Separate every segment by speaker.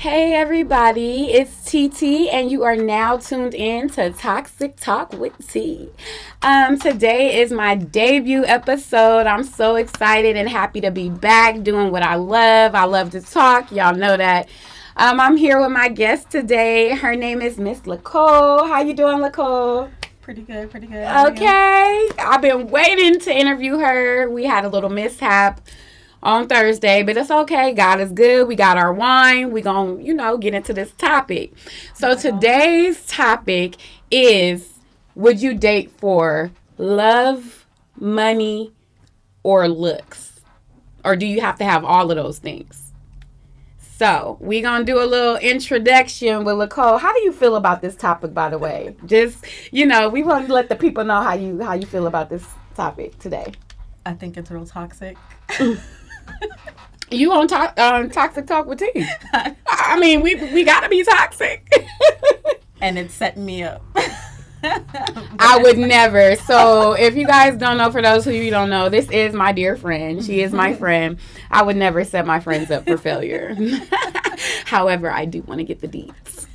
Speaker 1: Hey everybody, it's TT and you are now tuned in to Toxic Talk with T. Today is my debut episode. I'm so excited and happy to be back doing what I love. I love to talk. Y'all know that. I'm here with my guest today. Her name is Miss Licole. How you doing, Licole?
Speaker 2: Pretty good, pretty good.
Speaker 1: Okay. I've been waiting to interview her. We had a little mishap on Thursday, but it's okay. God is good. We got our wine. We gonna, get into this topic. So today's topic is, would you date for love, money, or looks? Or do you have to have all of those things? So we gonna do a little introduction with Licole. How do you feel about this topic, by the way? Just, we want to let the people know how you feel about this topic today.
Speaker 2: I think it's real toxic.
Speaker 1: You on Toxic Talk with T. I mean, we gotta be toxic.
Speaker 2: And it's setting me up.
Speaker 1: I would never. So if you guys don't know, for those who you don't know, this is my dear friend. She is my friend. I would never set my friends up for failure. However, I do want to get the deeds.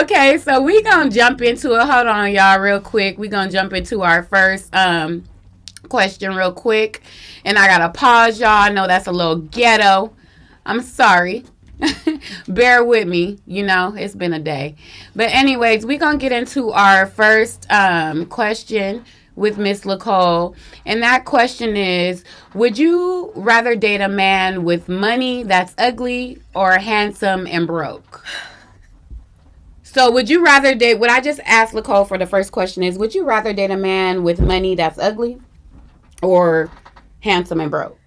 Speaker 1: Okay, so we gonna jump into it. Hold on, y'all, real quick. We gonna jump into our first question real quick. And I gotta pause, y'all. I know that's a little ghetto. I'm sorry. Bear with me. It's been a day. But anyways, we're going to get into our first question with Miss Licole. And that question is, would you rather date a man with money that's ugly or handsome and broke? So would you rather date, what I just asked Licole for the first question is, would you rather date a man with money that's ugly or handsome and broke?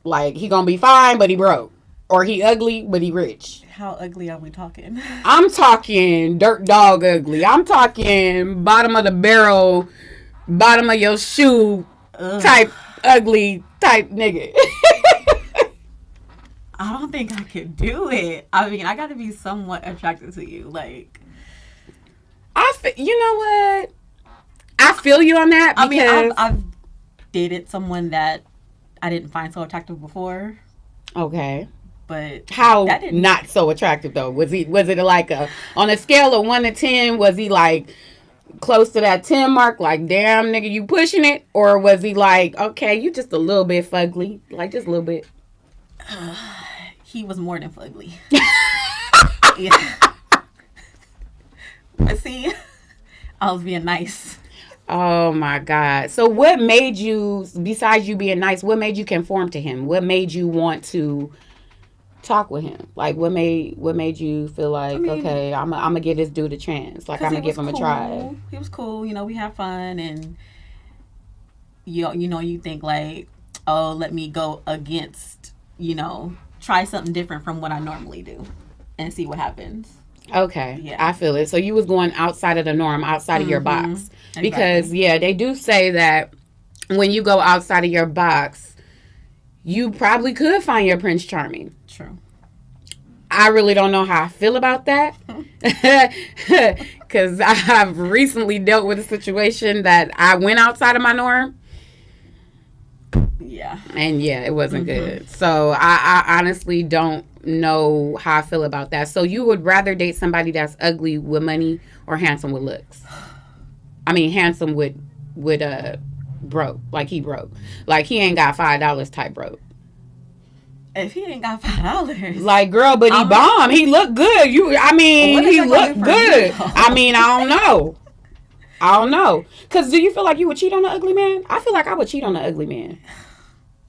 Speaker 1: Like, he gonna be fine, but he broke. Or he ugly, but he rich.
Speaker 2: How ugly are we talking?
Speaker 1: I'm talking dirt dog ugly. I'm talking bottom of the barrel, bottom of your shoe type ugly type nigga.
Speaker 2: I don't think I could do it. I mean, I gotta be somewhat attracted to you. Like,
Speaker 1: you know what? I feel you on that. Because
Speaker 2: I've dated someone that I didn't find so attractive before.
Speaker 1: Okay.
Speaker 2: But
Speaker 1: how not so attractive though? Was it like on a scale of 1 to 10, was he like close to that 10 mark, like damn nigga you pushing it? Or was he like, okay, you just a little bit fugly, like just a little bit?
Speaker 2: He was more than fugly. Yeah. But see, I was being nice.
Speaker 1: Oh my God. So what made you, besides you being nice, what made you conform to him? What made you want to talk with him? Like what made you feel like, okay, I'm gonna give this dude a chance. Like I'm gonna give him a try.
Speaker 2: He was cool, we had fun, and you think like, oh, let me go against, try something different from what I normally do and see what happens.
Speaker 1: Okay. Yeah. I feel it. So you was going outside of the norm, outside of your box. Because they do say that when you go outside of your box, you probably could find your Prince Charming.
Speaker 2: True.
Speaker 1: I really don't know how I feel about that. Because I've recently dealt with a situation that I went outside of my norm.
Speaker 2: Yeah.
Speaker 1: And it wasn't good. So I honestly don't know how I feel about that. So you would rather date somebody that's ugly with money or handsome with looks? I mean, handsome with broke. Like he broke. Like he ain't got $5 type broke.
Speaker 2: If he ain't got $5,
Speaker 1: like girl, but he bomb. He look good. He look good. I mean, I don't know. Cause do you feel like you would cheat on an ugly man? I feel like I would cheat on an ugly man.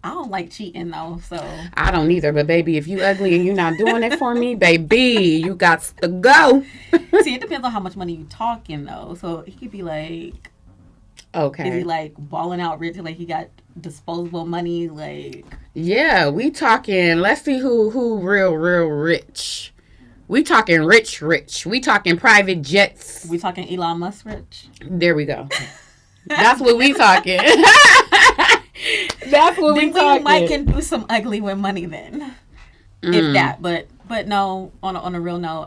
Speaker 2: I don't like cheating though, so
Speaker 1: I don't either. But baby, if you ugly and you're not doing it for me, baby, you got to go.
Speaker 2: See, it depends on how much money you talking though. So he could be like,
Speaker 1: okay,
Speaker 2: is he like balling out rich? Like he got disposable money? Like
Speaker 1: yeah, we talking. Let's see who real rich. We talking rich. We talking private jets.
Speaker 2: We talking Elon Musk rich.
Speaker 1: There we go. That's what we talking. That's what we talking.
Speaker 2: We might can do some ugly with money then, if that. But no, on a real note,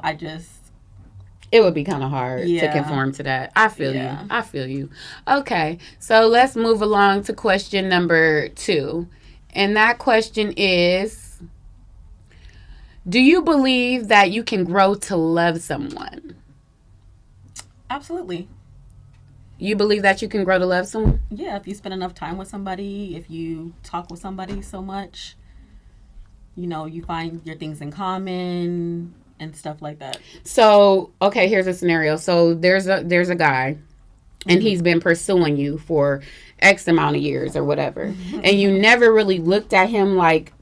Speaker 1: it would be kind of hard to conform to that. I feel you. Okay, so let's move along to question number 2, and that question is: Do you believe that you can grow to love someone?
Speaker 2: Absolutely.
Speaker 1: You believe that you can grow to love someone?
Speaker 2: Yeah, if you spend enough time with somebody, if you talk with somebody so much, you find your things in common and stuff like that.
Speaker 1: So, okay, here's a scenario. So there's a guy, and he's been pursuing you for X amount of years or whatever, and you never really looked at him like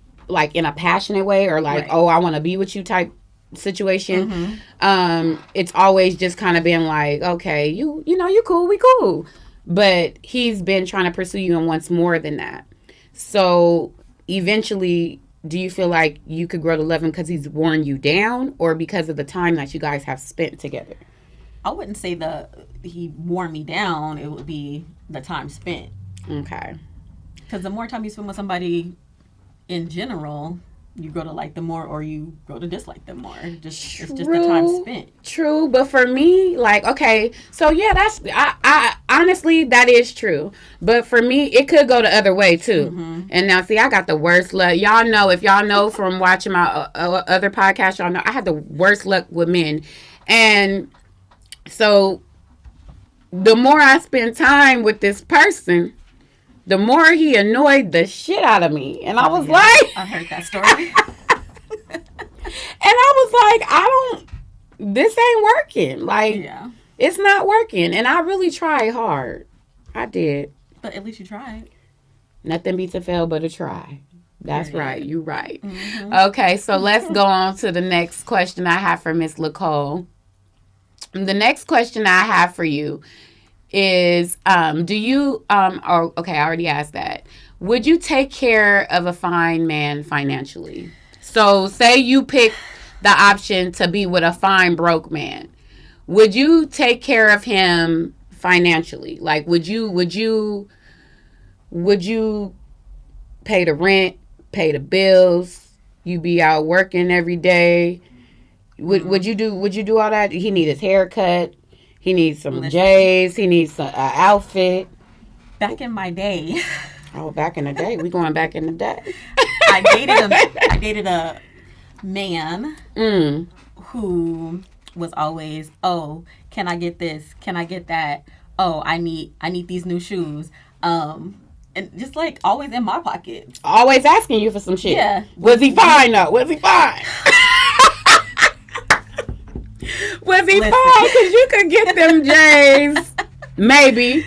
Speaker 1: in a passionate way or like, right. Oh, I want to be with you type situation. It's always just kind of been like, okay, you cool, we cool, but he's been trying to pursue you and wants more than that. So eventually, do you feel like you could grow to love him because he's worn you down, or because of the time that you guys have spent together?
Speaker 2: I wouldn't say he wore me down. It would be the time spent.
Speaker 1: Okay.
Speaker 2: Because the more time you spend with somebody in general, you grow to like them more, or you grow to dislike them more. It's just the time spent. True,
Speaker 1: but for me, like, okay, so yeah, that's I honestly, that is true. But for me, it could go the other way too. And now, see, I got the worst luck. Y'all know, if y'all know from watching my other podcasts, y'all know I had the worst luck with men, and so the more I spend time with this person, the more he annoyed the shit out of me. And I was like...
Speaker 2: I heard that story.
Speaker 1: And I was like, this ain't working. Like, it's not working. And I really tried hard. I did.
Speaker 2: But at least you tried.
Speaker 1: Nothing beats a fail but a try. That's right. You're right. Okay, so let's go on to the next question I have for Miss Licole. The next question I have for you is, do you, okay, I already asked that. Would you take care of a fine man financially? So say you pick the option to be with a fine broke man. Would you take care of him financially? Like, would you pay the rent, pay the bills? You be out working every day. Would you do all that? He need his hair cut. He needs some J's. He needs an outfit.
Speaker 2: Back in my day.
Speaker 1: Oh, back in the day. We going back in the day.
Speaker 2: I dated a man who was always, oh, can I get this? Can I get that? Oh, I need these new shoes. And just like always in my pocket.
Speaker 1: Always asking you for some shit.
Speaker 2: Yeah.
Speaker 1: Was he fine though? Was he fine? Was he fine? Because you could get them J's. Maybe.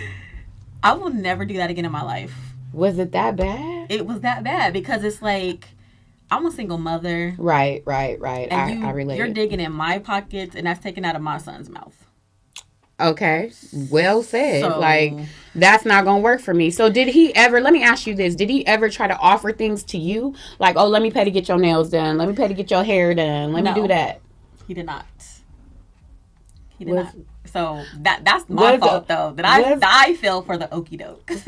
Speaker 2: I will never do that again in my life.
Speaker 1: Was it that bad?
Speaker 2: It was that bad because it's like, I'm a single mother.
Speaker 1: Right.
Speaker 2: And
Speaker 1: I relate.
Speaker 2: You're digging in my pockets, and that's taken out of my son's mouth.
Speaker 1: Okay. Well said. So, like, that's not going to work for me. So did he ever, let me ask you this, did he ever try to offer things to you? Like, oh, let me pay to get your nails done. Let me pay to get your hair done. Let me do that.
Speaker 2: He did not. He did not. So that's my fault, though. That I fell for the okie doke.
Speaker 1: Was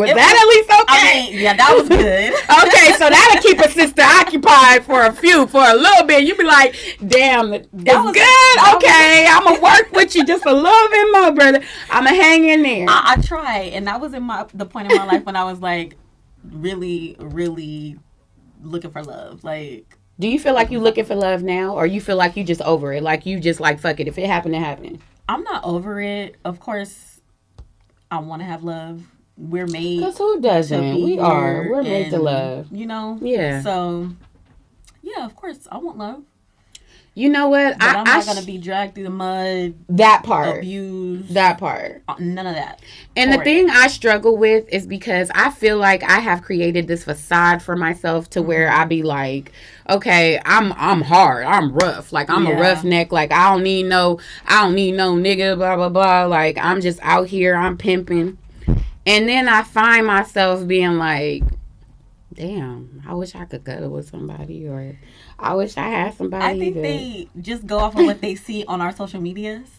Speaker 1: that at least okay?
Speaker 2: I mean, yeah, that was good.
Speaker 1: Okay, so that'll keep a sister occupied for a little bit. You be like, damn, that was good. Okay, I'm going to work with you just a little bit more, brother. I'm going to hang in there.
Speaker 2: I try, and that was the point in my life when I was like really, really looking for love. Like,
Speaker 1: do you feel like you looking for love now, or you feel like you just over it? Like you just like, fuck it, if it happened, it happened.
Speaker 2: I'm not over it. Of course, I want to have love. We're made.
Speaker 1: Because who doesn't? We are. We're made to love.
Speaker 2: Yeah. So, yeah, of course, I want love.
Speaker 1: You know what?
Speaker 2: But I'm not going to be dragged through the mud.
Speaker 1: That part.
Speaker 2: Abused.
Speaker 1: That part.
Speaker 2: None of that.
Speaker 1: And the thing I struggle with is because I feel like I have created this facade for myself to where I be like, okay, I'm hard. I'm rough. Like, I'm a roughneck. Like, I don't need no nigga, blah, blah, blah. Like, I'm just out here. I'm pimping. And then I find myself being like, damn, I wish I could cuddle with somebody, or I wish I had somebody.
Speaker 2: I think they just go off of what they see on our social medias.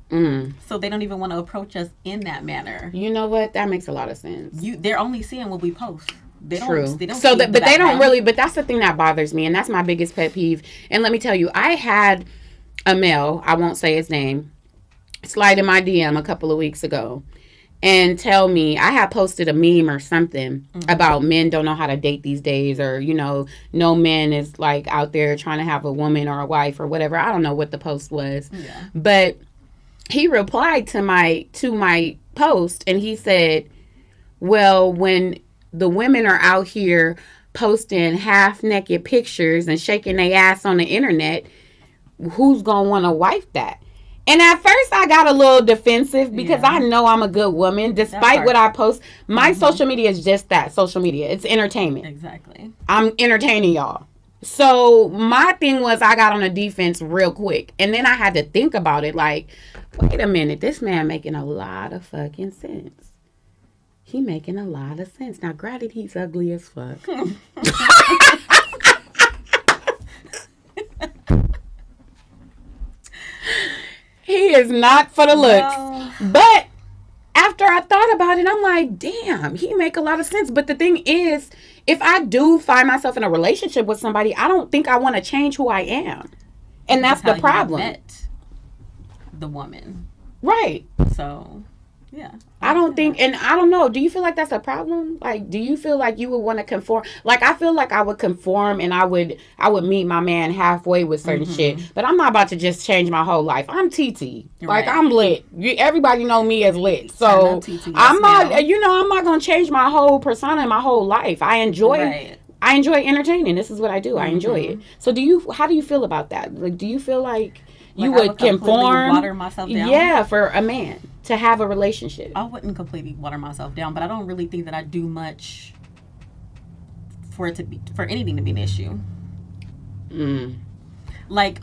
Speaker 2: So they don't even want to approach us in that manner.
Speaker 1: You know what? That makes a lot of sense.
Speaker 2: They're only seeing what we post.
Speaker 1: True. They don't but they don't really, but that's the thing that bothers me, and that's my biggest pet peeve. And let me tell you, I had a male, I won't say his name, slide in my DM a couple of weeks ago. and tell me, I had posted a meme or something about men don't know how to date these days, or, no man is like out there trying to have a woman or a wife or whatever. I don't know what the post was.
Speaker 2: Yeah.
Speaker 1: But he replied to my post, and he said, well, when the women are out here posting half naked pictures and shaking their ass on the internet, who's gonna want to wife that? And at first I got a little defensive because I know I'm a good woman despite what I post. My social media is just that, social media. It's entertainment.
Speaker 2: Exactly.
Speaker 1: I'm entertaining y'all. So my thing was, I got on the defense real quick. And then I had to think about it like, wait a minute, this man making a lot of fucking sense. He making a lot of sense. Now, granted, he's ugly as fuck. He is not for the looks. No. But after I thought about it, I'm like, damn, he make a lot of sense. But the thing is, if I do find myself in a relationship with somebody, I don't think I want to change who I am. And that's the problem. You met
Speaker 2: the woman.
Speaker 1: Right.
Speaker 2: So, yeah.
Speaker 1: I don't think, and I don't know, do you feel like that's a problem? Like, do you feel like you would want to conform? Like, I feel like I would conform and I would meet my man halfway with certain shit. But I'm not about to just change my whole life. I'm TT. Like, I'm lit. Everybody know me as lit. So, I'm not going to change my whole persona and my whole life. I enjoy entertaining. This is what I do. I enjoy it. So, how do you feel about that? Like, do you feel like you would conform?
Speaker 2: Water myself down?
Speaker 1: Yeah, for a man to have a relationship.
Speaker 2: I wouldn't completely water myself down, but I don't really think that I do much for anything to be an issue. Like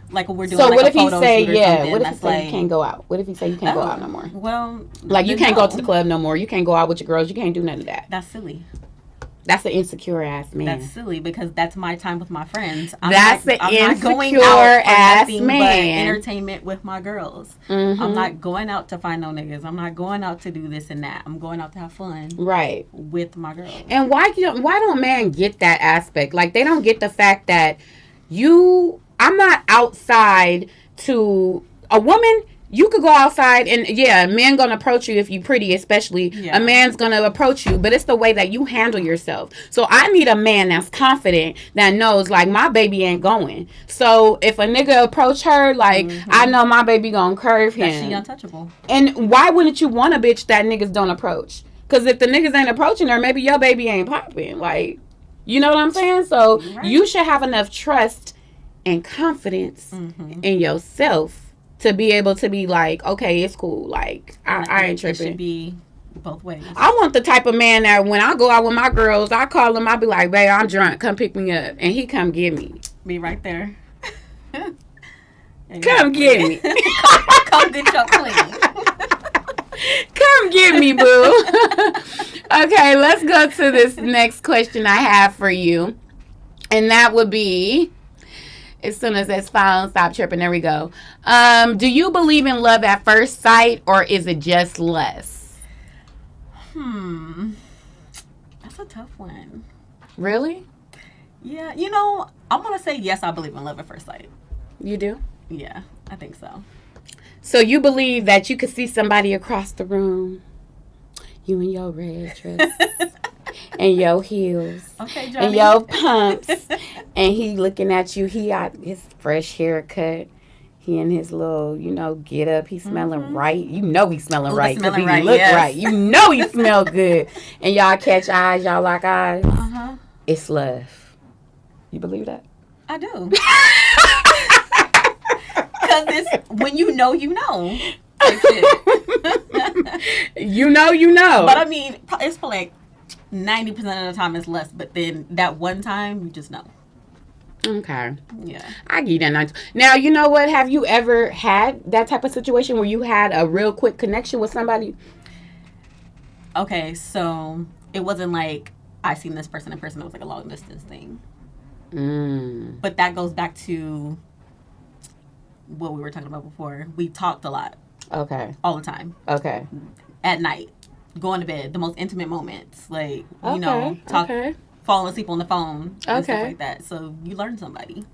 Speaker 2: when we're doing. So
Speaker 1: what if he say What if he say you can't go out? What if he say you can't go out no more?
Speaker 2: Well,
Speaker 1: like you can't go to the club no more. You can't go out with your girls. You can't do none of that.
Speaker 2: That's silly.
Speaker 1: That's an insecure ass man.
Speaker 2: That's silly because that's my time with my friends.
Speaker 1: I'm not going out ass man.
Speaker 2: But entertainment with my girls. I'm not going out to find no niggas. I'm not going out to do this and that. I'm going out to have fun.
Speaker 1: Right.
Speaker 2: With my girls.
Speaker 1: And why don't men get that aspect? Like they don't get the fact that I'm not outside to a woman. You could go outside and, men going to approach you if you pretty, especially. Yeah. A man's going to approach you, but it's the way that you handle yourself. So I need a man that's confident, that knows, like, my baby ain't going. So if a nigga approach her, like, I know my baby going to curve him.
Speaker 2: That she untouchable.
Speaker 1: And why wouldn't you want a bitch that niggas don't approach? Because if the niggas ain't approaching her, maybe your baby ain't popping. Like, you know what I'm saying? So you should have enough trust and confidence in yourself to be able to be like, okay, it's cool. Like, I ain't tripping.
Speaker 2: It should be both ways.
Speaker 1: I want the type of man that when I go out with my girls, I call him, I be like, babe, I'm drunk. Come pick me up. And he come get me.
Speaker 2: Be right there.
Speaker 1: Come get me.
Speaker 2: Come get your queen.
Speaker 1: Come get me, boo. Okay, let's go to this next question I have for you. And that would be... As soon as it's found, stop tripping. There we go. Do you believe in love at first sight, or is it just lust?
Speaker 2: That's a tough one.
Speaker 1: Really?
Speaker 2: Yeah. I'm going to say yes, I believe in love at first sight.
Speaker 1: You do?
Speaker 2: Yeah, I think so.
Speaker 1: So you believe that you could see somebody across the room, you in your red dress, and your heels, and your pumps, and he looking at you. He got his fresh haircut. He in his little, get up. He smelling right. You know he smelling right because he look right. You know he smell good. And y'all catch eyes. Y'all lock eyes. It's love. You believe that?
Speaker 2: I do. Because it's when you know, you know.
Speaker 1: You know.
Speaker 2: But I mean, it's for like 90% of the time it's less, but then that one time you just know.
Speaker 1: Okay.
Speaker 2: Yeah.
Speaker 1: I give you that. Now, you know what? Have you ever had that type of situation where you had a real quick connection with somebody?
Speaker 2: Okay, so it wasn't like I seen this person in person. It was like a long distance thing. But that goes back to what we were talking about before. We talked a lot.
Speaker 1: Okay.
Speaker 2: All the time.
Speaker 1: Okay.
Speaker 2: At night. Going to bed. The most intimate moments. Like, talk, falling asleep on the phone. And stuff like that. So you learn somebody.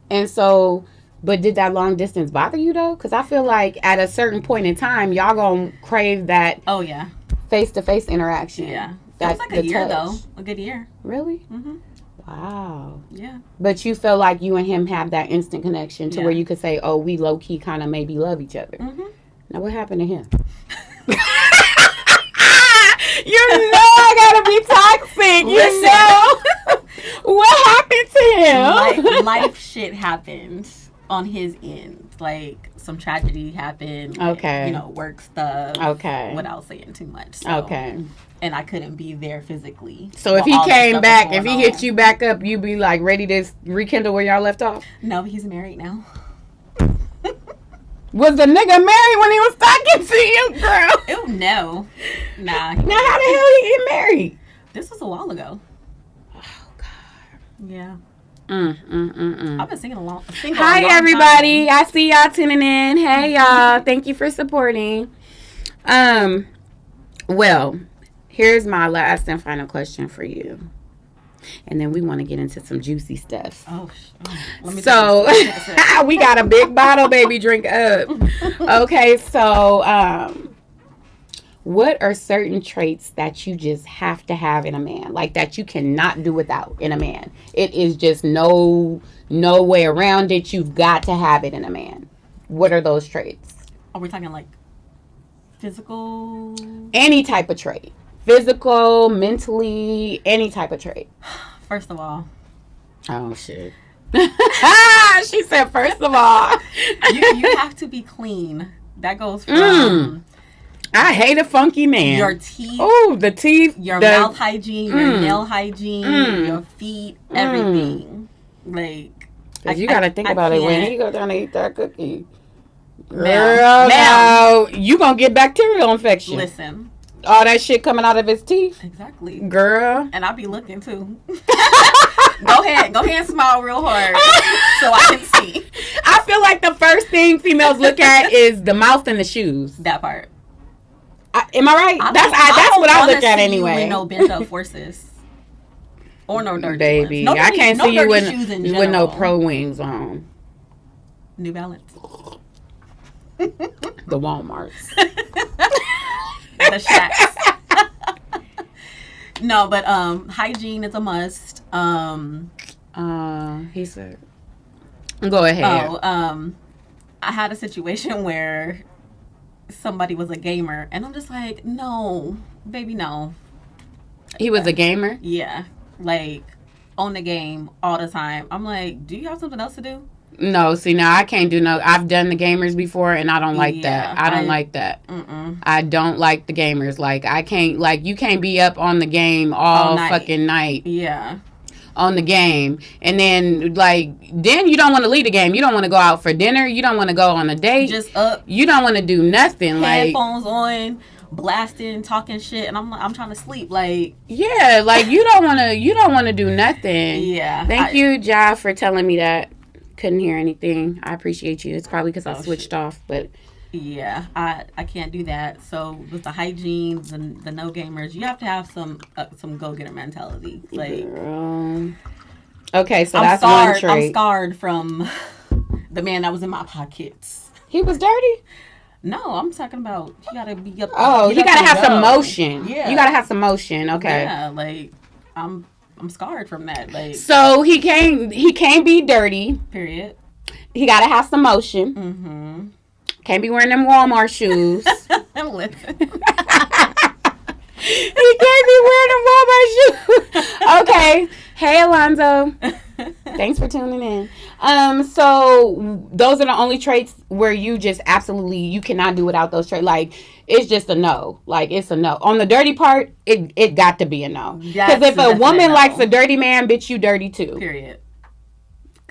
Speaker 1: And so But did that long distance bother you though? Because I feel like at a certain point in time, y'all gonna crave that.
Speaker 2: Oh yeah.
Speaker 1: Face to face interaction.
Speaker 2: Yeah.
Speaker 1: That,
Speaker 2: it was like a year though. A good year.
Speaker 1: Really?
Speaker 2: Mm-hmm.
Speaker 1: Wow.
Speaker 2: Yeah.
Speaker 1: But you feel like you and him have that instant connection to where you could say, "Oh, we low key kind of maybe love each other."
Speaker 2: Mm-hmm.
Speaker 1: Now, what happened to him? You know I gotta be toxic. You know what happened to him?
Speaker 2: Life shit happened on his end. Like some tragedy happened.
Speaker 1: Okay.
Speaker 2: And, work stuff.
Speaker 1: Okay.
Speaker 2: Without saying too much. So.
Speaker 1: Okay.
Speaker 2: And I couldn't be there physically.
Speaker 1: So if he came back, if he hit you back up, you'd be like ready to rekindle where y'all left off?
Speaker 2: No, he's married now.
Speaker 1: Was the nigga married when he was talking to you, girl?
Speaker 2: Ew, no. Nah.
Speaker 1: Now how the hell he get married?
Speaker 2: This was a while ago.
Speaker 1: Oh, God.
Speaker 2: Yeah.
Speaker 1: I've
Speaker 2: been singing along.
Speaker 1: Hi, everybody. Time. I see y'all tuning in. Hey, y'all. Thank you for supporting. Well, here's my last and final question for you. And then we want to get into some juicy stuff. So, we got a big bottle, baby. Drink up. Okay, so, what are certain traits that you just have to have in a man? Like, that you cannot do without in a man? It is just no way around it. You've got to have it in a man. What are those traits?
Speaker 2: Are we talking, like, physical?
Speaker 1: Any type of trait. Physical, mentally, any type of trait.
Speaker 2: First of all.
Speaker 1: Oh, shit. She said, first of all.
Speaker 2: you have to be clean. That goes from...
Speaker 1: I hate a funky man.
Speaker 2: Your teeth.
Speaker 1: Oh, the teeth.
Speaker 2: Your mouth hygiene, your nail hygiene, your feet, everything. Like...
Speaker 1: Because you got to think about it when he go down to eat that cookie. Girl,
Speaker 2: now,
Speaker 1: you going to get bacterial infection.
Speaker 2: Listen.
Speaker 1: All that shit coming out of his teeth.
Speaker 2: Exactly.
Speaker 1: Girl.
Speaker 2: And I'll be looking too. Go ahead and smile real hard so I can see.
Speaker 1: I feel like the first thing females look at is the mouth and the shoes.
Speaker 2: That part.
Speaker 1: Am I right? That's what I look at anyway.
Speaker 2: With no bent up forces. Or no dirty
Speaker 1: baby.
Speaker 2: Ones.
Speaker 1: I can't see you with no pro wings on.
Speaker 2: New Balance.
Speaker 1: The Walmarts.
Speaker 2: The Shacks. No, but hygiene is a must.
Speaker 1: He said. Go ahead.
Speaker 2: I had a situation where somebody was a gamer, and I'm just like, no, baby, no.
Speaker 1: He was a gamer?
Speaker 2: Yeah, like on the game all the time. I'm like, do you have something else to do?
Speaker 1: No, see, now I can't do no. I've done the gamers before, and I don't like that. I don't like that. I don't like the gamers. Like, I can't, like, you can't be up on the game all fucking night.
Speaker 2: Yeah.
Speaker 1: On the game. And then, like, then you don't want to leave the game. You don't want to go out for dinner. You don't want to go on a date.
Speaker 2: Just up.
Speaker 1: You don't want to do nothing.
Speaker 2: Headphones on, blasting, talking shit, and I'm trying to sleep. Like,
Speaker 1: yeah, like, you don't want to do nothing.
Speaker 2: Yeah.
Speaker 1: Thank you, Ja, for telling me that. Couldn't hear anything. I appreciate you. It's probably because I switched off, but
Speaker 2: yeah, I can't do that. So with the hygiene, the no gamers, you have to have some go getter mentality. Like,
Speaker 1: girl. Okay, so that's one trait.
Speaker 2: I'm scarred from the man that was in my pockets.
Speaker 1: He was dirty?
Speaker 2: No, I'm talking about you gotta be up.
Speaker 1: Oh, you gotta have some motion. Yeah, you gotta have some motion. Okay.
Speaker 2: Yeah, like I'm scarred from that. Like,
Speaker 1: so he can't be dirty.
Speaker 2: Period.
Speaker 1: He gotta have some motion.
Speaker 2: Mm-hmm.
Speaker 1: Can't be wearing them Walmart shoes.
Speaker 2: Listen.
Speaker 1: He can't be wearing them Walmart shoes. Okay. Hey, Alonzo. Thanks for tuning in. So those are the only traits where you just absolutely, you cannot do without those traits. Like, it's just a no. Like, it's a no. On the dirty part, it got to be a no. Because if a woman likes a dirty man, bitch, you dirty too.
Speaker 2: Period.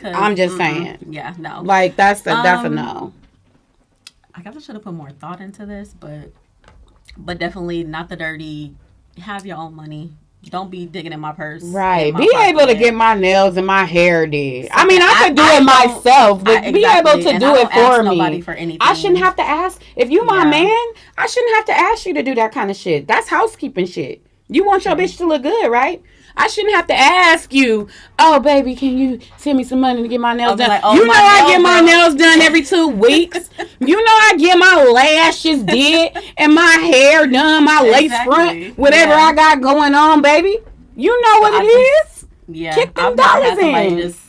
Speaker 1: I'm just saying.
Speaker 2: Yeah, no.
Speaker 1: Like, that's a no.
Speaker 2: I guess I should have put more thought into this, but definitely not the dirty. Have your own money. Don't be digging in my purse.
Speaker 1: Right. Be able to get my nails and my hair did. I mean, I could do it myself, but be able to do it for me.
Speaker 2: For anything.
Speaker 1: I shouldn't have to ask. If you my man, I shouldn't have to ask you to do that kind of shit. That's housekeeping shit. You want your bitch to look good, right? I shouldn't have to ask you, oh, baby, can you send me some money to get my nails done? Like, oh, I get my nails done every 2 weeks. I get my lashes did and my hair done, my lace front, whatever I got going on, baby. You know what it is.
Speaker 2: Yeah.
Speaker 1: Kick them dollars in.
Speaker 2: Just,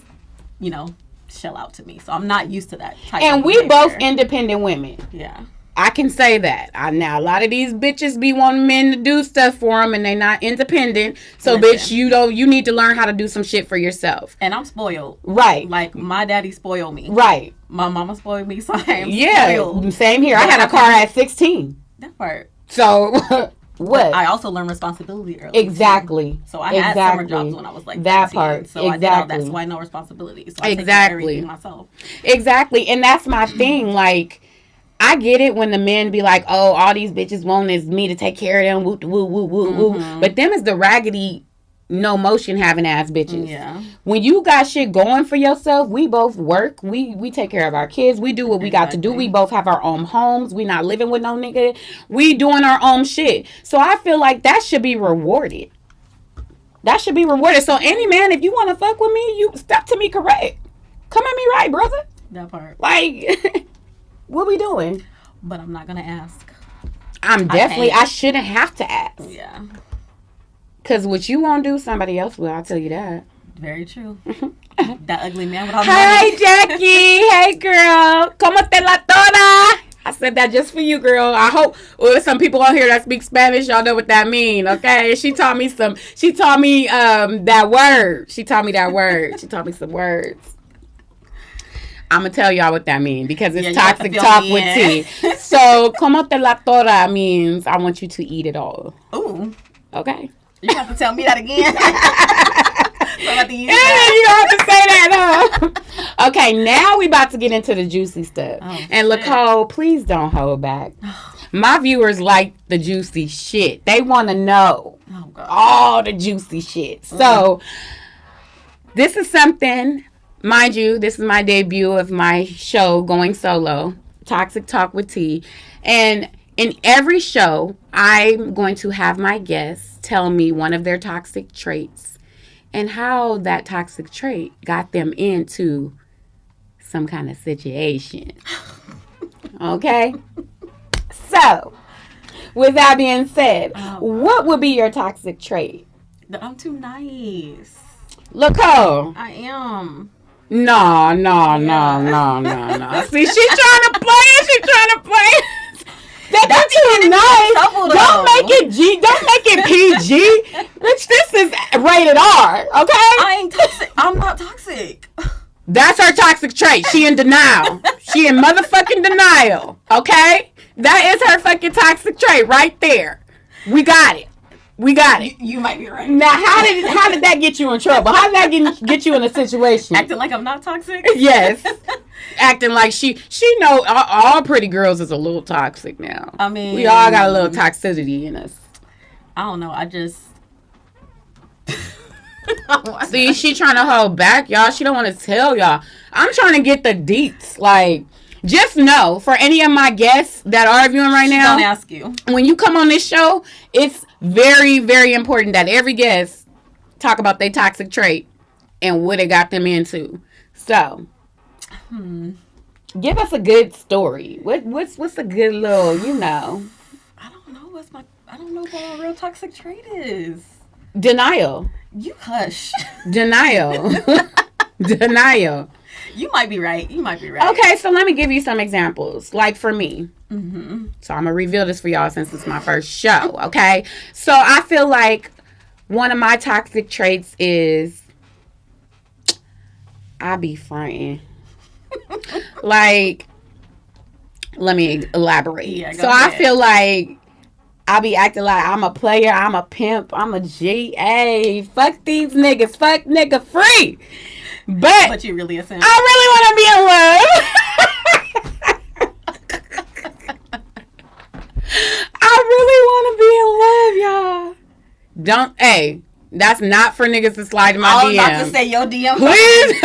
Speaker 2: shell out to me. So I'm not used to that type
Speaker 1: and
Speaker 2: of
Speaker 1: we both independent women.
Speaker 2: Yeah.
Speaker 1: I can say that. Now, a lot of these bitches be wanting men to do stuff for them and they not independent. So, bitch, you need to learn how to do some shit for yourself.
Speaker 2: And I'm spoiled.
Speaker 1: Right.
Speaker 2: Like, my daddy spoiled me.
Speaker 1: Right.
Speaker 2: My mama spoiled me, so I am spoiled.
Speaker 1: Same here. I had a car at 16.
Speaker 2: That part.
Speaker 1: So, what?
Speaker 2: But I also learned responsibility early.
Speaker 1: Exactly.
Speaker 2: Too. So, I had summer jobs when I was like
Speaker 1: that
Speaker 2: 15,
Speaker 1: part.
Speaker 2: So, I did all that. So, I know responsibility. So, I take care of everything myself.
Speaker 1: Exactly. And that's my thing. Like, I get it when the men be like, oh, all these bitches want is me to take care of them. Woo, woo, woo, woo, woo. But them is the raggedy, no motion having ass bitches.
Speaker 2: Yeah.
Speaker 1: When you got shit going for yourself, we both work. We take care of our kids. We do what we got to do. We both have our own homes. We not living with no nigga. We doing our own shit. So I feel like that should be rewarded. That should be rewarded. So any man, if you want to fuck with me, you step to me correct. Come at me right, brother.
Speaker 2: That part.
Speaker 1: Like... What we doing?
Speaker 2: But I'm not gonna ask.
Speaker 1: I shouldn't have to ask.
Speaker 2: Yeah.
Speaker 1: Cause what you won't do, somebody else will. I'll tell you that.
Speaker 2: Very true. That ugly man with all the
Speaker 1: money. Hi, Jackie. Hey, girl. ¿Cómo te la toda? I said that just for you, girl. I hope some people on here that speak Spanish, y'all know what that mean, okay? She taught me that word. She taught me some words. I'm going to tell y'all what that means because it's toxic talk with tea. So, como te la tora means I want you to eat it all.
Speaker 2: Ooh.
Speaker 1: Okay.
Speaker 2: You have to tell me that again. So
Speaker 1: you have to say that, huh? Okay, now we about to get into the juicy stuff. Oh, and Licole, please don't hold back. My viewers like the juicy shit. They want to know all the juicy shit. So, this is something... Mind you, this is my debut of my show going solo, Toxic Talk with T. And in every show, I'm going to have my guests tell me one of their toxic traits and how that toxic trait got them into some kind of situation. Okay? So, with that being said, what would be your toxic trait?
Speaker 2: That I'm too nice.
Speaker 1: Licole.
Speaker 2: I am.
Speaker 1: No. See, she's trying to play it. That's too nice. Don't make it G. Don't make it PG. Bitch, this is rated R, okay?
Speaker 2: I ain't toxic. I'm not toxic.
Speaker 1: That's her toxic trait. She in denial. She in motherfucking denial, okay? That is her fucking toxic trait right there. We got it.
Speaker 2: You might be right.
Speaker 1: Now, how did that get you in trouble? How did that get you in a situation?
Speaker 2: Acting like I'm not toxic?
Speaker 1: Yes. Acting like she know all pretty girls is a little toxic now.
Speaker 2: I mean,
Speaker 1: we all got a little toxicity in us.
Speaker 2: I don't know. I just...
Speaker 1: See, she trying to hold back, y'all. She don't want to tell y'all. I'm trying to get the deets. Like, just know, for any of my guests that are viewing right now,
Speaker 2: don't ask you.
Speaker 1: When you come on this show, it's very, very important that every guest talk about their toxic trait and what it got them into. So, give us a good story. What's a good little,
Speaker 2: I don't know what a real toxic trait is.
Speaker 1: Denial.
Speaker 2: You hush.
Speaker 1: Denial. Denial.
Speaker 2: You might be right.
Speaker 1: Okay, so let me give you some examples. Like for me. Mm-hmm. So I'm going to reveal this for y'all since it's my first show, okay? So I feel like one of my toxic traits is I be fronting. Like, let me elaborate. Yeah, so ahead. I feel like I be acting like I'm a player, I'm a pimp, I'm a G. Hey, fuck these niggas, fuck nigga free. But
Speaker 2: you really a simp.
Speaker 1: I really want to be in love. I really want to be in love, y'all. That's not for niggas to slide in my DM.
Speaker 2: I was about to say your DM.
Speaker 1: Please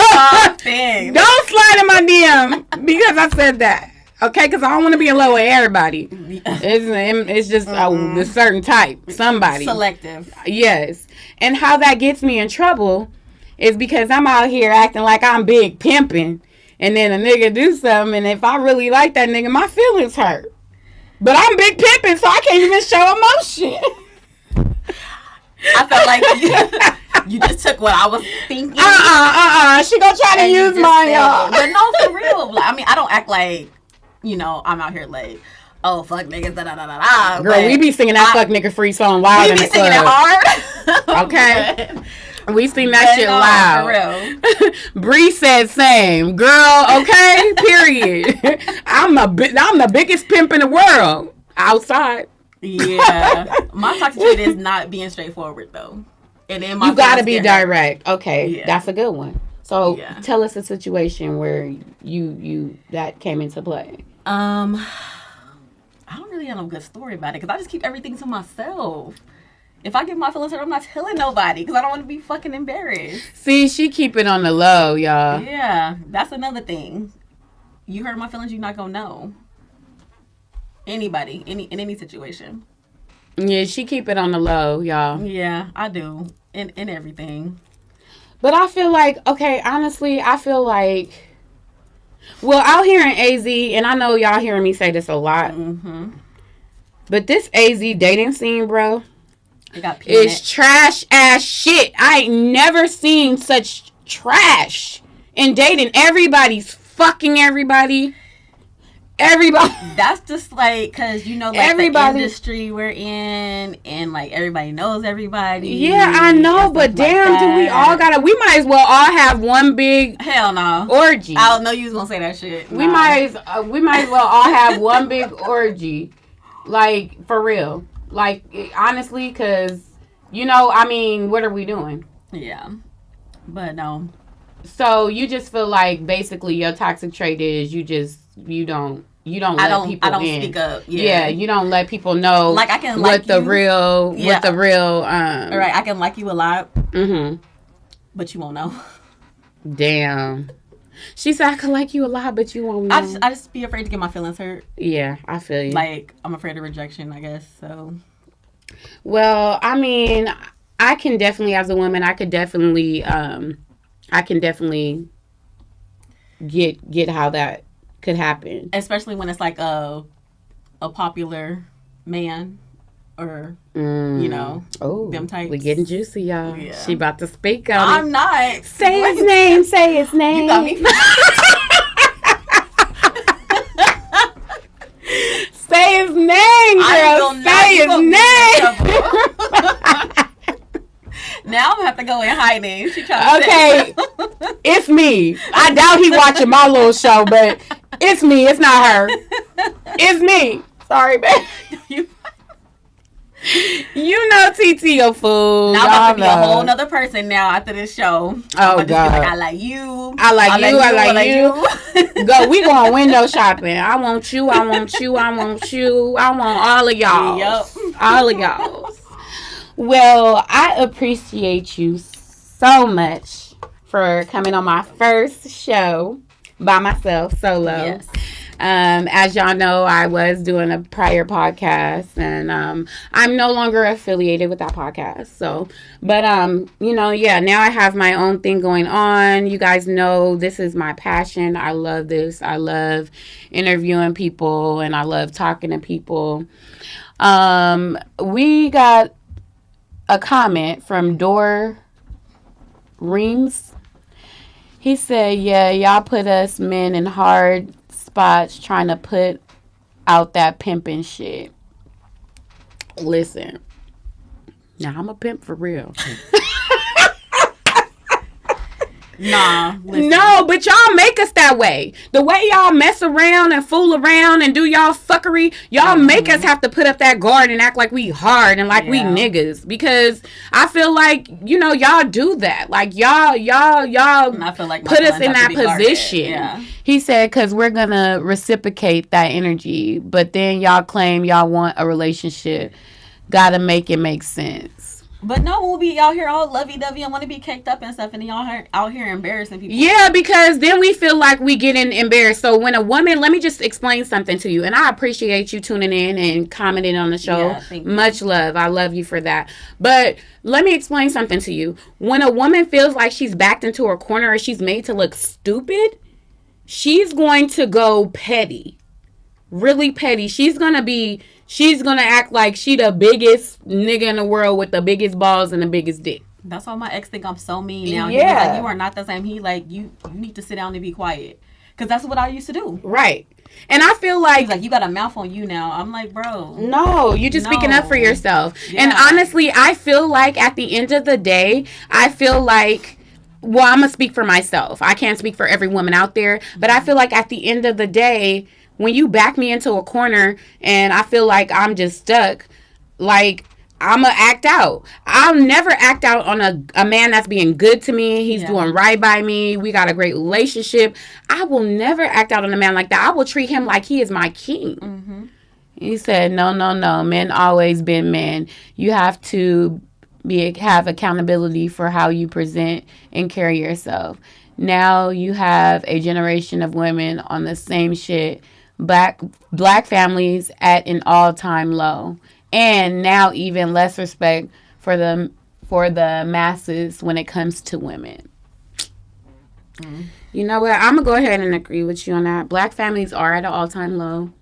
Speaker 1: don't slide in my DM because I said that. Okay, because I don't want to be in love with everybody. It's just a certain type. Somebody.
Speaker 2: Selective.
Speaker 1: Yes. And how that gets me in trouble is because I'm out here acting like I'm big pimping. And then a nigga do something. And if I really like that nigga, my feelings hurt. But I'm big pimping, so I can't even show emotion.
Speaker 2: I felt like you just took what I was thinking.
Speaker 1: She gonna try to use mine, y'all.
Speaker 2: But no, for real. Like, I mean, I don't act like, I'm out here like, oh, fuck niggas, da da da da.
Speaker 1: Girl, we be singing that fuck nigga free song loud in the club. We be singing it hard. Okay. We sing that shit loud. For real. Bree said same. Girl, okay? Period. I'm the biggest pimp in the world. Outside.
Speaker 2: Yeah. My toxic trait is not being straightforward, though. And then
Speaker 1: you gotta be direct. Okay. Yeah. That's a good one. So tell us a situation where you that came into play.
Speaker 2: I don't really have a good story about it because I just keep everything to myself. If I get my feelings hurt, I'm not telling nobody because I don't want to be fucking embarrassed.
Speaker 1: See, she keep it on the low, y'all.
Speaker 2: Yeah, that's another thing. You hurt my feelings, you're not gonna know. Anybody, in any situation.
Speaker 1: Yeah, she keep it on the low, y'all.
Speaker 2: Yeah, I do. In everything.
Speaker 1: But I feel like, okay, honestly, well, out here in AZ, and I know y'all hearing me say this a lot, but this AZ dating scene, bro, is trash ass shit. I ain't never seen such trash in dating. Everybody's fucking everybody. That's just like, because like everybody, the industry we're in, and like everybody knows everybody. Yeah, I know, but damn, do we all we might as well all have one big orgy.
Speaker 2: I don't know you was gonna say that shit.
Speaker 1: We might as well all have one big orgy, like for real, like honestly, because I mean, what are we doing?
Speaker 2: Yeah, but no.
Speaker 1: So you just feel like basically your toxic trait is you don't let people in. I don't
Speaker 2: speak up.
Speaker 1: Yeah, you don't let people know.
Speaker 2: Like I can
Speaker 1: what the real.
Speaker 2: Right, I can like you a lot. But you won't know.
Speaker 1: Damn. She said I can like you a lot, but you won't know.
Speaker 2: I just be afraid to get my feelings hurt.
Speaker 1: Yeah, I feel you.
Speaker 2: Like I'm afraid of rejection, I guess. So.
Speaker 1: Well, I mean, I can definitely, as a woman, I can definitely get how that could happen,
Speaker 2: especially when it's like a popular man or them types.
Speaker 1: We getting juicy, y'all. Yeah. She about to speak on
Speaker 2: I'm not.
Speaker 1: Say his name. Say his name.
Speaker 2: You got me.
Speaker 1: Say his name, girl. Say his name.
Speaker 2: Now I'm gonna have to go in hiding. She trying to
Speaker 1: say. It's me. I doubt he watching my little show, but it's me. It's not her. It's me. Sorry, babe. TT a fool.
Speaker 2: Now I'm about to be a whole nother person now after this show.
Speaker 1: Oh, God.
Speaker 2: Like, I like you.
Speaker 1: I like you. Go. We going window shopping. I want you. I want you. I want you. I want all of y'all.
Speaker 2: Yep.
Speaker 1: All of y'all. Well, I appreciate you so much for coming on my first show by myself, solo.
Speaker 2: Yes.
Speaker 1: As y'all know, I was doing a prior podcast, and I'm no longer affiliated with that podcast. So, but now I have my own thing going on. You guys know this is my passion. I love this. I love interviewing people, and I love talking to people. We got a comment from Dor Reams. He said, yeah, y'all put us men in hard spots trying to put out that pimping shit. Listen, now I'm a pimp for real.
Speaker 2: Nah. Listen.
Speaker 1: No, but y'all make us that way. The way y'all mess around and fool around and do y'all fuckery, y'all make us have to put up that guard and act like we hard and like we niggas. Because I feel like, y'all do that. Like y'all
Speaker 2: I feel like
Speaker 1: put us in that position. Yeah. He said, because we're going to reciprocate that energy. But then y'all claim y'all want a relationship. Gotta make it make sense.
Speaker 2: But no, we'll be out here all lovey-dovey and want to be caked up and stuff, and then y'all out here embarrassing people.
Speaker 1: Yeah, because then we feel like we getting embarrassed. So when a woman, let me just explain something to you, and I appreciate you tuning in and commenting on the show.
Speaker 2: Yeah, thank you.
Speaker 1: Much love. I love you for that. But let me explain something to you. When a woman feels like she's backed into a corner or she's made to look stupid, she's going to go petty. Really petty. She's going to act like she the biggest nigga in the world with the biggest balls and the biggest dick.
Speaker 2: That's why my ex think I'm so mean now.
Speaker 1: Yeah.
Speaker 2: He's like, you are not the same. He like, you need to sit down and be quiet. Because that's what I used to do.
Speaker 1: Right. And I feel like...
Speaker 2: He's like, you got a mouth on you now. I'm like, bro.
Speaker 1: No, you're just speaking up for yourself.
Speaker 2: Yeah.
Speaker 1: And honestly, I feel like at the end of the day, I feel like... Well, I'm going to speak for myself. I can't speak for every woman out there. But I feel like at the end of the day... When you back me into a corner and I feel like I'm just stuck, like, I'm going to act out. I'll never act out on a man that's being good to me. He's doing right by me. We got a great relationship. I will never act out on a man like that. I will treat him like he is my king. Mm-hmm. He said, no. Men always been men. You have to have accountability for how you present and carry yourself. Now you have a generation of women on the same shit. Black families at an all-time low, and now even less respect for the masses when it comes to women. You know what? I'm gonna go ahead and agree with you on that. Black families are at an all-time low,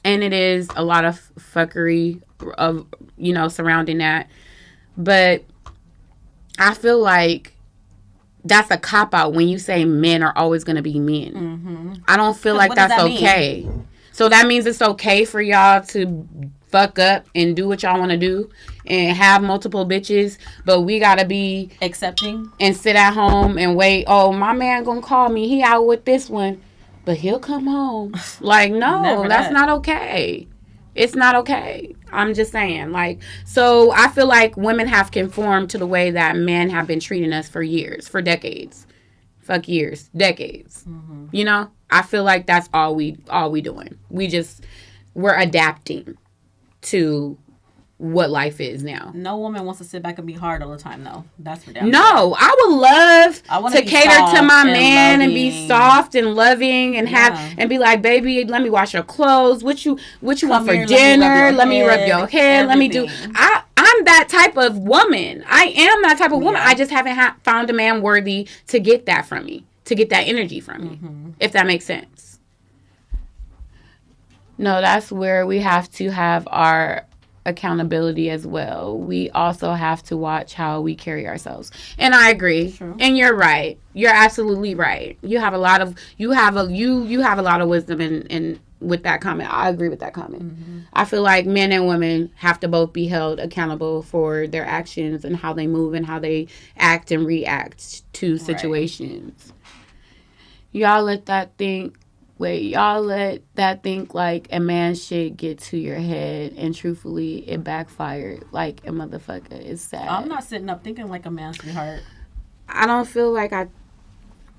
Speaker 1: and it is a lot of fuckery of surrounding that. But I feel like that's a cop-out when you say men are always going to be men. Mm-hmm. I don't feel like that's okay. Mean? So that means it's okay for y'all to fuck up and do what y'all want to do and have multiple bitches, but we got to be
Speaker 2: accepting
Speaker 1: and sit at home and wait. Oh, my man going to call me. He out with this one, but he'll come home. Like, no, that's not okay. It's not okay. I'm just saying, like, so I feel like women have conformed to the way that men have been treating us for years, for decades. Fuck years, decades. Mm-hmm. You know? I feel like that's all we doing. We're adapting to what life is now.
Speaker 2: No woman wants to sit back and be hard all the time, though. That's for damn
Speaker 1: No, I would love to cater to my man and be soft and loving and and be like, baby, let me wash your clothes. What you want for dinner? Let me rub your head. Let me do. I'm that type of woman. I am that type of woman. I just haven't found a man worthy to get that from me, to get that energy from me, if that makes sense. No, that's where we have to have our accountability as well. We also have to watch how we carry ourselves. And I agree. True. And you're right. You're absolutely right. You have a lot of wisdom in with that comment. I agree with that comment. Mm-hmm. I feel like men and women have to both be held accountable for their actions and how they move and how they act and react to situations. Y'all let that think like a man shit get to your head, and truthfully, it backfired like a motherfucker. It's sad.
Speaker 2: I'm not sitting up thinking like a man, sweetheart.
Speaker 1: I don't feel like I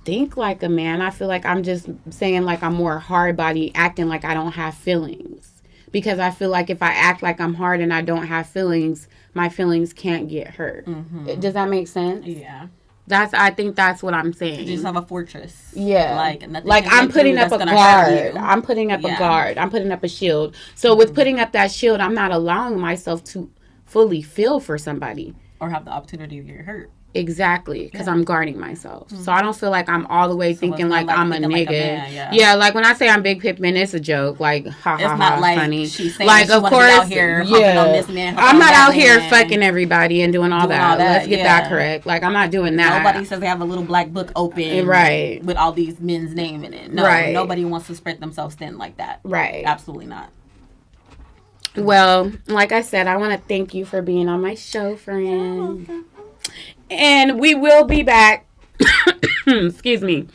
Speaker 1: think like a man. I feel like I'm just saying like I'm more hard body, acting like I don't have feelings. Because I feel like if I act like I'm hard and I don't have feelings, my feelings can't get hurt. Mm-hmm. Does that make sense?
Speaker 2: Yeah.
Speaker 1: I think that's what I'm saying.
Speaker 2: You just have a fortress.
Speaker 1: Yeah.
Speaker 2: Like
Speaker 1: I'm putting up a guard. I'm putting up a guard. I'm putting up a shield. So with putting up that shield, I'm not allowing myself to fully feel for somebody.
Speaker 2: Or have the opportunity to get hurt.
Speaker 1: Exactly. Because I'm guarding myself. Mm-hmm. So I don't feel like I'm all the way thinking like I'm a nigga. Like a man, like when I say I'm Big Pimpin', it's a joke. Like, ha ha ha, not like funny. She's saying like, of course, out here on this man, I'm not out here fucking everybody and doing all that. Let's get that correct. Like, I'm not doing that.
Speaker 2: Nobody says they have a little black book open,
Speaker 1: right,
Speaker 2: with all these men's name in it. No, nobody wants to spread themselves thin like that.
Speaker 1: Right,
Speaker 2: absolutely not.
Speaker 1: Well, like I said, I want to thank you for being on my show, friend. And we will be back, excuse me,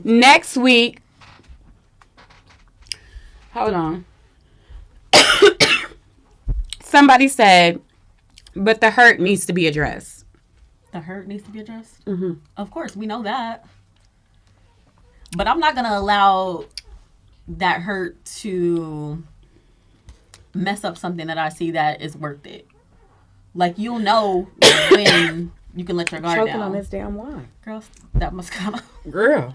Speaker 1: next week. Hold on. Somebody said, but the hurt needs to be addressed.
Speaker 2: The hurt needs to be addressed?
Speaker 1: Mm-hmm.
Speaker 2: Of course, we know that. But I'm not going to allow that hurt to mess up something that I see that is worth it. Like, you'll know when you can let your guard
Speaker 1: Choking
Speaker 2: down.
Speaker 1: on this damn wine.
Speaker 2: Girl, that must kind of...
Speaker 1: Girl.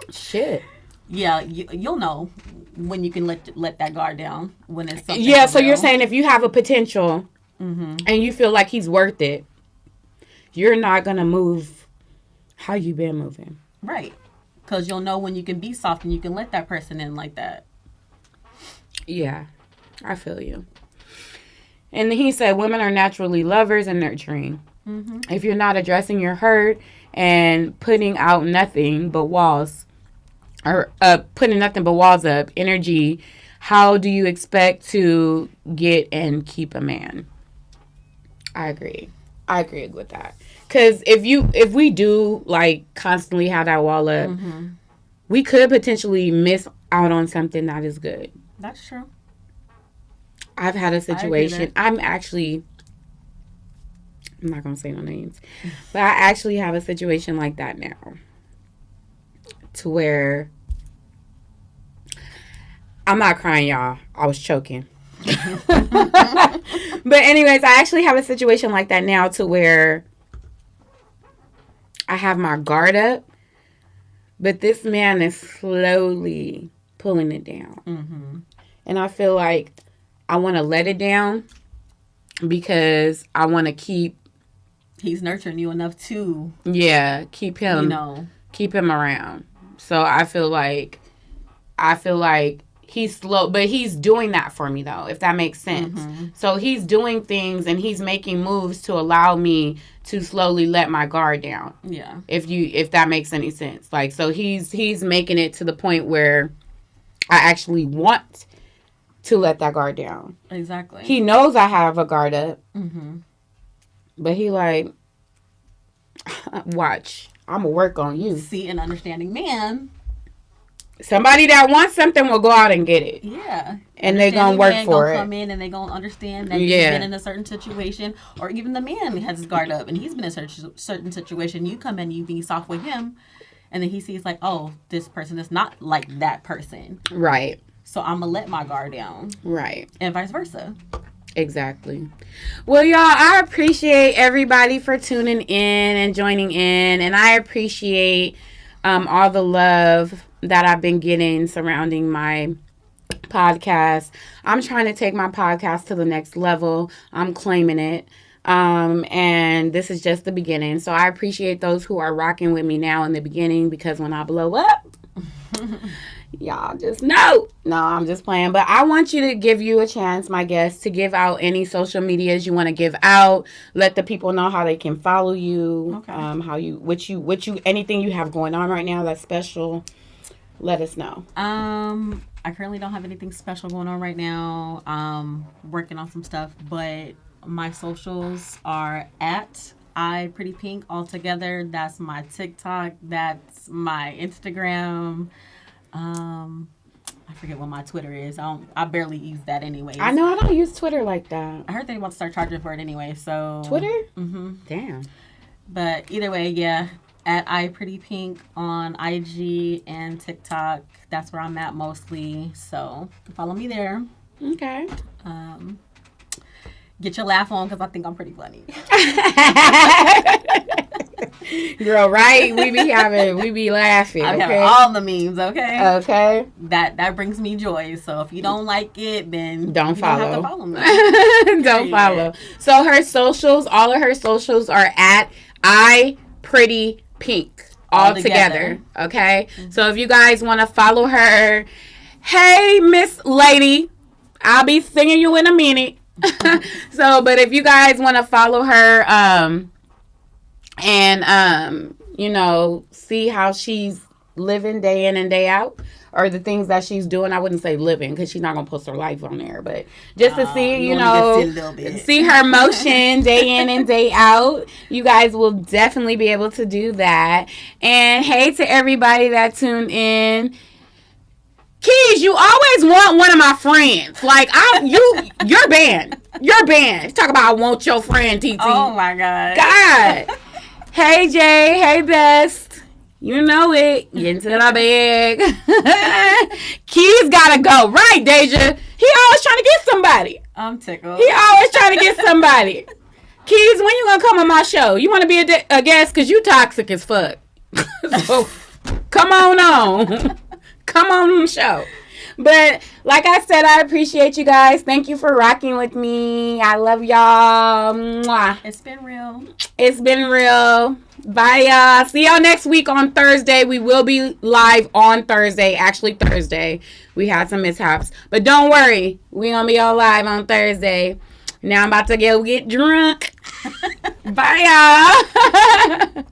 Speaker 1: Shit.
Speaker 2: Yeah, you'll know when you can let that guard down. When it's something
Speaker 1: Yeah, so
Speaker 2: real.
Speaker 1: you're saying if you have a potential and you feel like he's worth it, you're not going to move how you been moving.
Speaker 2: Right. Because you'll know when you can be soft and you can let that person in like that.
Speaker 1: Yeah, I feel you. And he said women are naturally lovers and nurturing. Mm-hmm. If you're not addressing your hurt and putting out nothing but walls, or putting nothing but walls up, energy, how do you expect to get and keep a man? I agree with that. Because if we do, like, constantly have that wall up, we could potentially miss out on something that is good.
Speaker 2: That's true.
Speaker 1: I've had a situation. I'm not going to say no names. But I actually have a situation like that now. To where... I'm not crying, y'all. I was choking. But anyways, I actually have a situation like that now to where I have my guard up, but this man is slowly pulling it down. Mm-hmm. And I feel like I want to let it down because I want to keep...
Speaker 2: He's nurturing you enough to...
Speaker 1: Yeah, keep him around. So I feel like he's slow, but he's doing that for me, though, if that makes sense. Mm-hmm. So he's doing things and he's making moves to allow me to slowly let my guard down.
Speaker 2: Yeah.
Speaker 1: If that makes any sense. Like, so he's making it to the point where I actually want to let that guard down.
Speaker 2: Exactly.
Speaker 1: He knows I have a guard up. Mm-hmm. But he like, watch, I'm going to work on you.
Speaker 2: See, an understanding man.
Speaker 1: Somebody that wants something will go out and get it.
Speaker 2: Yeah.
Speaker 1: And they're going to work for it.
Speaker 2: Come in and they're going to understand that he's been in a certain situation. Or even the man has his guard up and he's been in a certain situation. You come in, you be soft with him. And then he sees like, oh, this person is not like that person.
Speaker 1: Right.
Speaker 2: So I'm going to let my guard down.
Speaker 1: Right.
Speaker 2: And vice versa.
Speaker 1: Exactly. Well, y'all, I appreciate everybody for tuning in and joining in. And I appreciate all the love that I've been getting surrounding my podcast. I'm trying to take my podcast to the next level. I'm claiming it. And this is just the beginning. So I appreciate those who are rocking with me now in the beginning, because when I blow up, y'all just know. No, I'm just playing. But I want you to give you a chance, my guests, to give out any social medias you want to give out. Let the people know how they can follow you. Okay. Anything you have going on right now that's special. Let us know.
Speaker 2: I currently don't have anything special going on right now. Working on some stuff, but my socials are at iprettypink altogether. That's my TikTok. That's my Instagram. I forget what my Twitter is. I barely use that anyways.
Speaker 1: I know I don't use Twitter like that.
Speaker 2: I heard they want to start charging for it anyway. So
Speaker 1: Twitter?
Speaker 2: Mm-hmm.
Speaker 1: Damn.
Speaker 2: But either way, yeah. At iprettypink on IG and TikTok. That's where I'm at mostly. So follow me there.
Speaker 1: Okay.
Speaker 2: Get your laugh on, because I think I'm pretty funny.
Speaker 1: Girl, right? We be laughing.
Speaker 2: I
Speaker 1: okay?
Speaker 2: have all the memes, okay?
Speaker 1: Okay.
Speaker 2: That brings me joy. So if you don't like it, then
Speaker 1: don't follow.
Speaker 2: Don't have to follow me.
Speaker 1: Don't follow. So her socials, all of her socials are at iprettypink all together. Okay. Mm-hmm. So if you guys want to follow her, hey Miss Lady, I'll be singing you in a minute. But if you guys want to follow her, and see how she's living day in and day out, or the things that she's doing. I wouldn't say living, because she's not gonna post her life on there, but just to see, see her motion day in and day out. You guys will definitely be able to do that. And hey to everybody that tuned in. Keys, you always want one of my friends. Like, you're banned. You're banned. Talk about I want your friend, TT.
Speaker 2: Oh, my God.
Speaker 1: God. Hey, Jay. Hey, Best. You know it. Get into the bag. Keys gotta go. Right, Deja? He always trying to get somebody.
Speaker 2: I'm tickled.
Speaker 1: He always trying to get somebody. Keys, when you gonna come on my show? You want to be a guest? Because you toxic as fuck. So, come on. Come on the show. But like I said, I appreciate you guys. Thank you for rocking with me. I love y'all. Mwah.
Speaker 2: It's been real.
Speaker 1: It's been real. Bye, y'all. See y'all next week on Thursday. We will be live on Thursday. Actually, Thursday. We had some mishaps. But don't worry. We're going to be on live on Thursday. Now I'm about to go get drunk. Bye, y'all.